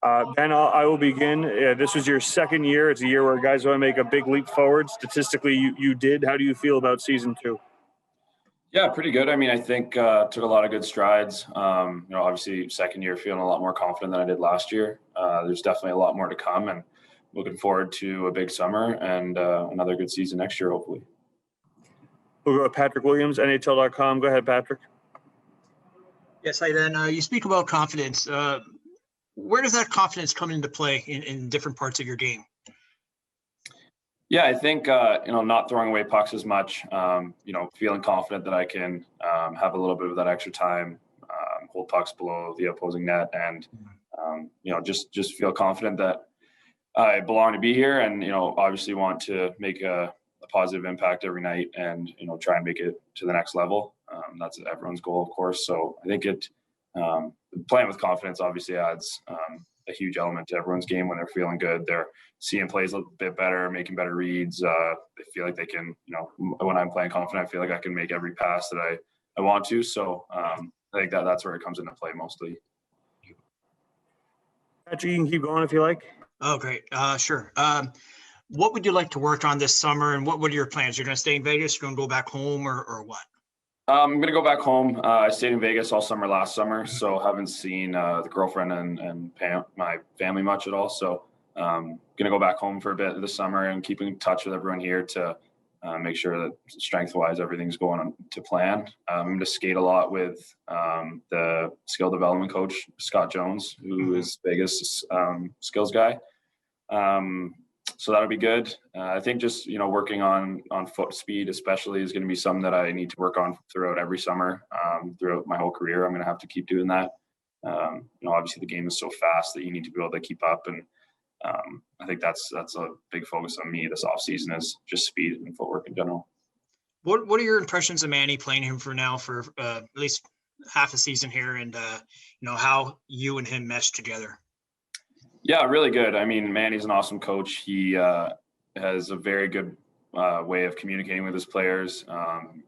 Ben, I will begin. This was your second year. It's a year where guys want to make a big leap forward. Statistically, you did. How do you feel about season 2? Yeah, pretty good. I mean, I think took a lot of good strides. Obviously, second year feeling a lot more confident than I did last year. There's definitely a lot more to come, and looking forward to a big summer and another good season next year, hopefully. We'll go with Patrick Williams, NHL.com. Go ahead, Patrick. Yes, hi, Ben. You speak about confidence. Where does that confidence come into play in different parts of your game? Yeah, I think, not throwing away pucks as much, feeling confident that I can have a little bit of that extra time, hold pucks below the opposing net, and, just feel confident that I belong to be here and, obviously want to make a positive impact every night and, try and make it to the next level. That's everyone's goal, of course. So I think playing with confidence obviously adds a huge element to everyone's game when they're feeling good. They're seeing plays a bit better, making better reads. They feel like they can, when I'm playing confident, I feel like I can make every pass that I want to. So I think that's where it comes into play mostly. Patrick, you can keep going if you like. Oh, great. Sure. What would you like to work on this summer, and what are your plans? You're going to stay in Vegas? You're going to go back home, or what? I'm going to go back home. I stayed in Vegas all summer last summer, so haven't seen the girlfriend and my family much at all. So going to go back home for a bit this summer and keep in touch with everyone here to make sure that strength-wise everything's going on to plan. I'm going to skate a lot with the skill development coach, Scott Jones, who is Vegas' skills guy. So that'll be good. I think just, working on foot speed especially is going to be something that I need to work on throughout every summer, throughout my whole career. I'm going to have to keep doing that. Obviously the game is so fast that you need to be able to keep up. And I think that's a big focus on me this off season is just speed and footwork in general. What are your impressions of Manny, playing him for at least half a season here, and how you and him mesh together? Yeah, really good. I mean, Manny's an awesome coach. He has a very good way of communicating with his players.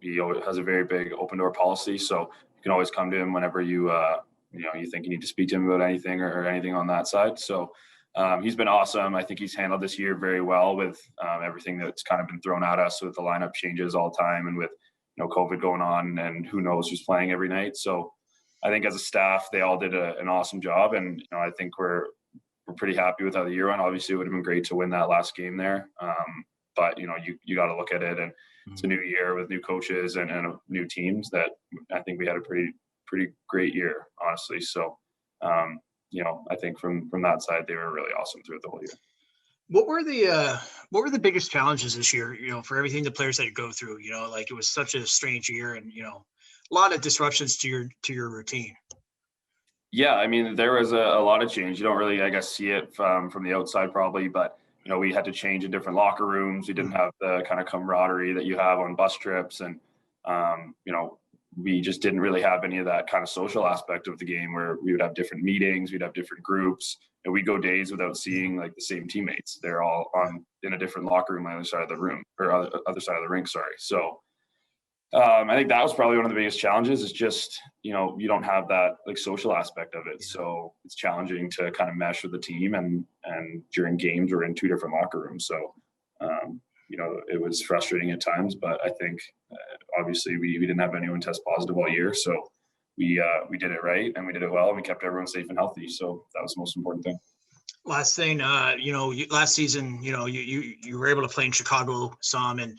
He always has a very big open door policy, so you can always come to him whenever you think you need to speak to him about anything or anything on that side. So he's been awesome. I think he's handled this year very well with everything that's kind of been thrown at us with the lineup changes all the time and with COVID going on and who knows who's playing every night. So I think as a staff, they all did an awesome job, and I think we're pretty happy with how the year went. Obviously, it would have been great to win that last game there. But, you got to look at it, and it's a new year with new coaches and new teams that I think we had a pretty great year, honestly. So, I think from that side, they were really awesome throughout the whole year. What were the biggest challenges this year, for everything the players had to go through, it was such a strange year and, a lot of disruptions to your routine? Yeah, I mean, there was a lot of change. You don't really, I guess, see it from the outside probably, but, we had to change in different locker rooms. We didn't have the kind of camaraderie that you have on bus trips. And, we just didn't really have any of that kind of social aspect of the game where we would have different meetings, we'd have different groups, and we'd go days without seeing like the same teammates. They're all in a different locker room on the other side of the room, or other side of the rink, sorry. So I think that was probably one of the biggest challenges is just, you don't have that like social aspect of it. So it's challenging to kind of mesh with the team and during games we're in two different locker rooms. So, it was frustrating at times, but I think obviously we didn't have anyone test positive all year. So we did it right and we did it well and we kept everyone safe and healthy. So that was the most important thing. Last thing, last season, you were able to play in Chicago some, and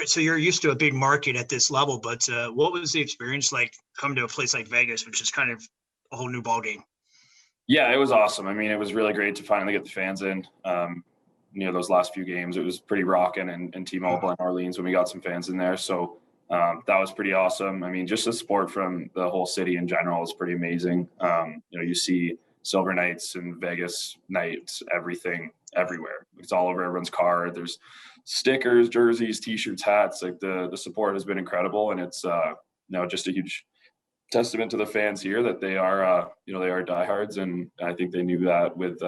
so you're used to a big market at this level. But what was the experience like coming to a place like Vegas, which is kind of a whole new ball game? Yeah, it was awesome. I mean, it was really great to finally get the fans in. Those last few games, it was pretty rocking and T-Mobile and Orleans when we got some fans in there. So that was pretty awesome. I mean, just the support from the whole city in general is pretty amazing. You see Silver Nights and Vegas Nights, everything everywhere. It's all over everyone's car. There's stickers, jerseys, T-shirts, hats. Like the support has been incredible, and it's just a huge testament to the fans here that they are they are diehards, and I think they knew that with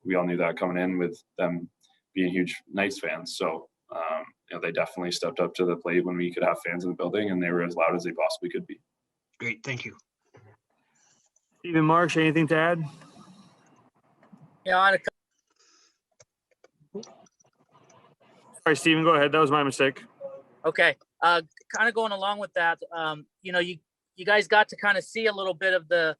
we all knew that coming in with them being huge Knights fans. So they definitely stepped up to the plate when we could have fans in the building, and they were as loud as they possibly could be. Great, thank you. Stephen Marsh, anything to add? on Sorry, Steven, go ahead. That was my mistake. okay. Kind of going along with that, you guys got to kind of see a little bit of the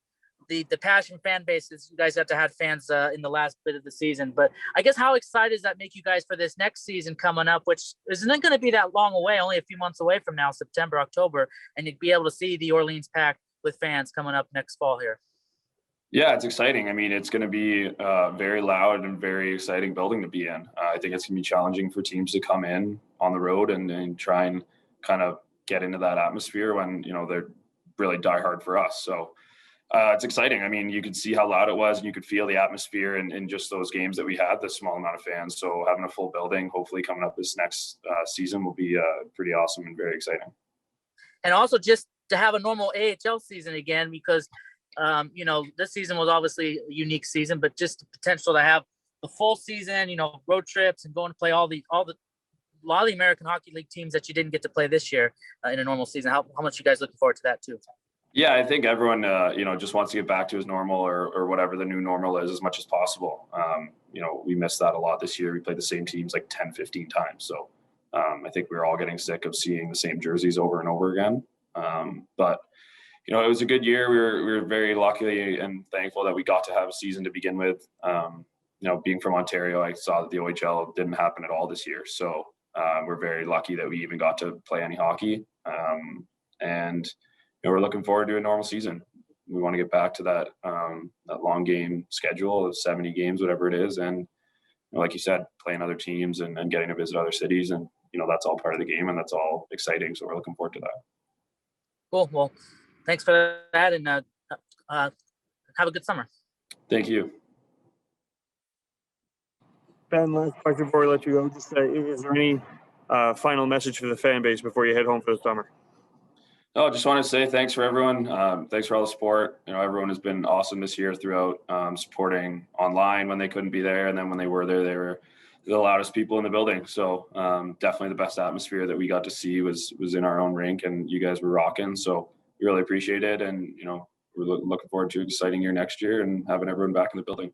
passion fan bases. You guys got to have fans in the last bit of the season, but I guess how excited does that make you guys for this next season coming up, which isn't going to be that long away, only a few months away from now, September, October, and you'd be able to see the Orleans pack with fans coming up next fall here. Yeah, it's exciting. I mean, it's going to be a very loud and very exciting building to be in. I think it's going to be challenging for teams to come in on the road and try and kind of get into that atmosphere when, they're really diehard for us. So it's exciting. I mean, you could see how loud it was and you could feel the atmosphere in just those games that we had, the small amount of fans. So having a full building, hopefully coming up this next season will be pretty awesome and very exciting. And also just to have a normal AHL season again, because this season was obviously a unique season, but just the potential to have the full season, road trips and going to play a lot of the American Hockey League teams that you didn't get to play this year in a normal season. How much you guys looking forward to that too? Yeah, I think everyone, just wants to get back to his normal or whatever the new normal is as much as possible. We missed that a lot this year. We played the same teams like 10, 15 times. So I think we're all getting sick of seeing the same jerseys over and over again. But it was a good year. We were very lucky and thankful that we got to have a season to begin with. Being from Ontario, I saw that the OHL didn't happen at all this year. So we're very lucky that we even got to play any hockey. And we're looking forward to a normal season. We want to get back to that long game schedule of 70 games, whatever it is. And like you said, playing other teams and getting to visit other cities. And, that's all part of the game and that's all exciting. So we're looking forward to that. Cool. Well, thanks for that, and have a good summer. Thank you. Ben, last question before we let you go. Just is there any final message for the fan base before you head home for the summer? No, just want to say thanks for everyone. Thanks for all the support. Everyone has been awesome this year throughout, supporting online when they couldn't be there, and then when they were there, they were the loudest people in the building. So definitely the best atmosphere that we got to see was in our own rink, and you guys were rocking. So we really appreciate it, and we're looking forward to an exciting year next year and having everyone back in the building.